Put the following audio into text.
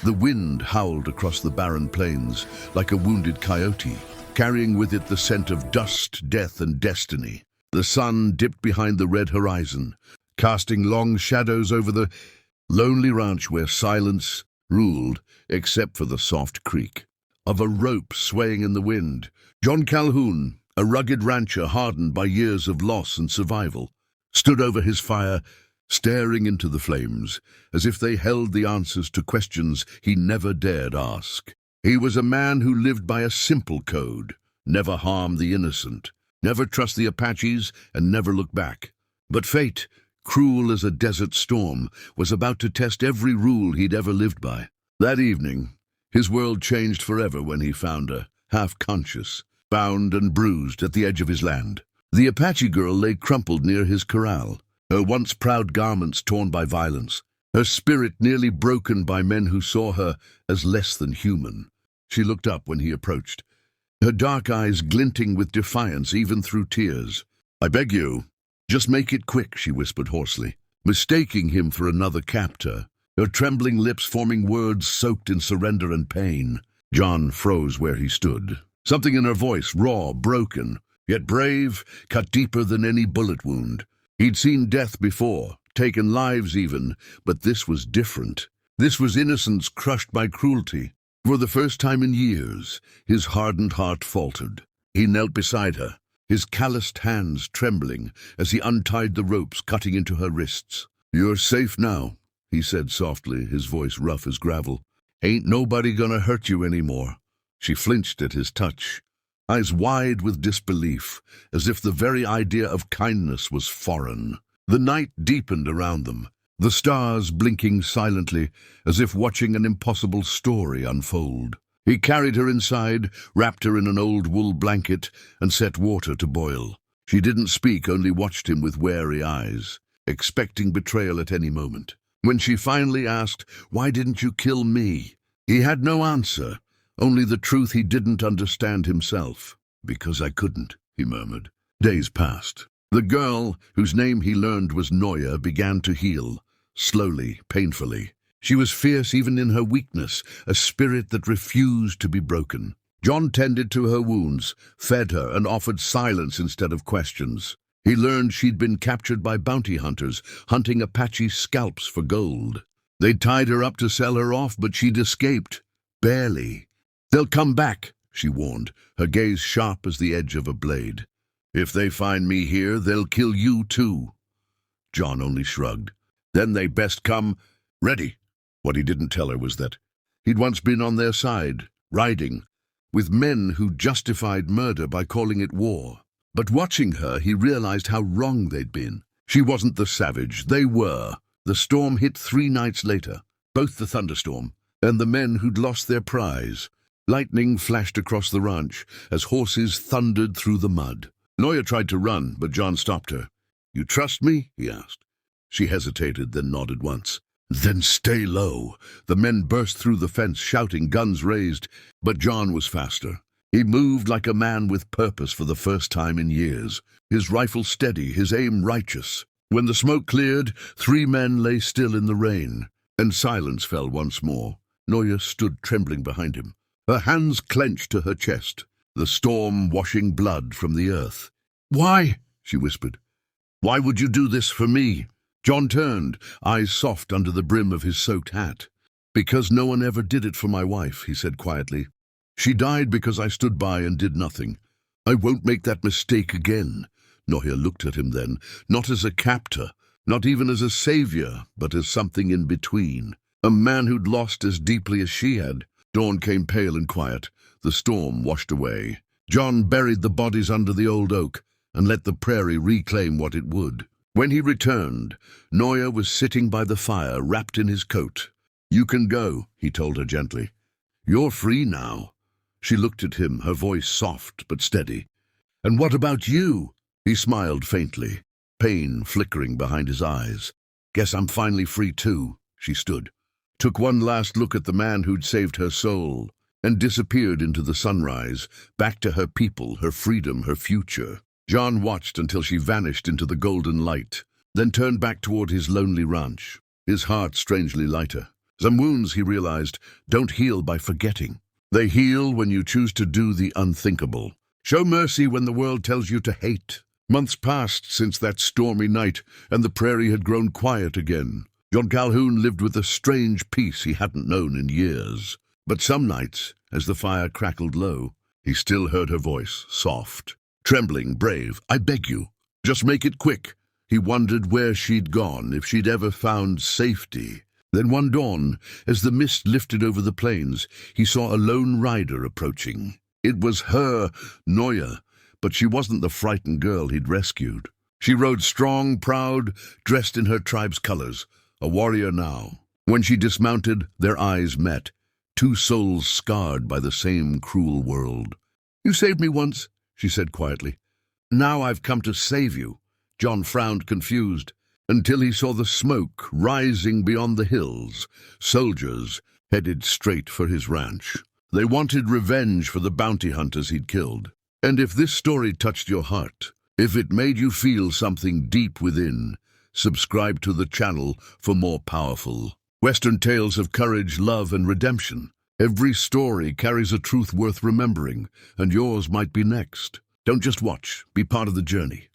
The wind howled across the barren plains like a wounded coyote, carrying with it the scent of dust, death, and destiny. The sun dipped behind the red horizon, casting long shadows over the lonely ranch where silence ruled, except for the soft creak of a rope swaying in the wind. John Calhoun, a rugged rancher hardened by years of loss and survival, stood over his fire, staring into the flames, as if they held the answers to questions he never dared ask. He was a man who lived by a simple code: never harm the innocent, never trust the Apaches, and never look back. But fate, cruel as a desert storm, was about to test every rule he'd ever lived by. That evening, his world changed forever when he found her, half-conscious, bound and bruised at the edge of his land. The Apache girl lay crumpled near his corral, her once proud garments torn by violence, her spirit nearly broken by men who saw her as less than human. She looked up when he approached, her dark eyes glinting with defiance even through tears. "I beg you, just make it quick," she whispered hoarsely, mistaking him for another captor, her trembling lips forming words soaked in surrender and pain. John froze where he stood. Something in her voice, raw, broken, yet brave, cut deeper than any bullet wound. He'd seen death before, taken lives even, but this was different. This was innocence crushed by cruelty. For the first time in years, his hardened heart faltered. He knelt beside her, his calloused hands trembling as he untied the ropes cutting into her wrists. "You're safe now," he said softly, his voice rough as gravel. "Ain't nobody gonna hurt you anymore." She flinched at his touch, eyes wide with disbelief, as if the very idea of kindness was foreign. The night deepened around them, the stars blinking silently, as if watching an impossible story unfold. He carried her inside, wrapped her in an old wool blanket, and set water to boil. She didn't speak, only watched him with wary eyes, expecting betrayal at any moment. When she finally asked, "Why didn't you kill me?" he had no answer, only the truth he didn't understand himself. "Because I couldn't," he murmured. Days passed. The girl, whose name he learned was Noya, began to heal, slowly, painfully. She was fierce even in her weakness, a spirit that refused to be broken. John tended to her wounds, fed her, and offered silence instead of questions. He learned she'd been captured by bounty hunters, hunting Apache scalps for gold. They'd tied her up to sell her off, but she'd escaped. Barely. "They'll come back," she warned, her gaze sharp as the edge of a blade. "If they find me here, they'll kill you too." John only shrugged. "Then they best come ready." What he didn't tell her was that he'd once been on their side, riding, with men who justified murder by calling it war. But watching her, he realized how wrong they'd been. She wasn't the savage, they were. The storm hit 3 nights later, both the thunderstorm and the men who'd lost their prize. Lightning flashed across the ranch as horses thundered through the mud. Noya tried to run, but John stopped her. "You trust me?" he asked. She hesitated, then nodded once. "Then stay low." The men burst through the fence, shouting, guns raised. But John was faster. He moved like a man with purpose for the first time in years, his rifle steady, his aim righteous. When the smoke cleared, 3 men lay still in the rain, and silence fell once more. Noya stood trembling behind him, her hands clenched to her chest, the storm washing blood from the earth. "Why?" she whispered. "Why would you do this for me?" John turned, eyes soft under the brim of his soaked hat. "Because no one ever did it for my wife," he said quietly. "She died because I stood by and did nothing. I won't make that mistake again." Noya looked at him then, not as a captor, not even as a savior, but as something in between. A man who'd lost as deeply as she had. Dawn came pale and quiet. The storm washed away. John buried the bodies under the old oak and let the prairie reclaim what it would. When he returned, Noya was sitting by the fire, wrapped in his coat. "You can go," he told her gently. "You're free now." She looked at him, her voice soft but steady. "And what about you?" He smiled faintly, pain flickering behind his eyes. "Guess I'm finally free too." She stood, took one last look at the man who'd saved her soul, and disappeared into the sunrise, back to her people, her freedom, her future. John watched until she vanished into the golden light, then turned back toward his lonely ranch, his heart strangely lighter. Some wounds, he realized, don't heal by forgetting. They heal when you choose to do the unthinkable. Show mercy when the world tells you to hate. Months passed since that stormy night, and the prairie had grown quiet again. John Calhoun lived with a strange peace he hadn't known in years. But some nights, as the fire crackled low, he still heard her voice, soft, trembling, brave. "I beg you, just make it quick." He wondered where she'd gone, if she'd ever found safety. Then one dawn, as the mist lifted over the plains, he saw a lone rider approaching. It was her, Noya, but she wasn't the frightened girl he'd rescued. She rode strong, proud, dressed in her tribe's colors, a warrior now. When she dismounted, their eyes met, two souls scarred by the same cruel world. "You saved me once," she said quietly. "Now I've come to save you." John frowned, confused, until he saw the smoke rising beyond the hills. Soldiers headed straight for his ranch. They wanted revenge for the bounty hunters he'd killed. And if this story touched your heart, if it made you feel something deep within, subscribe to the channel for more powerful Western tales of courage, love, and redemption. Every story carries a truth worth remembering, and yours might be next. Don't just watch, be part of the journey.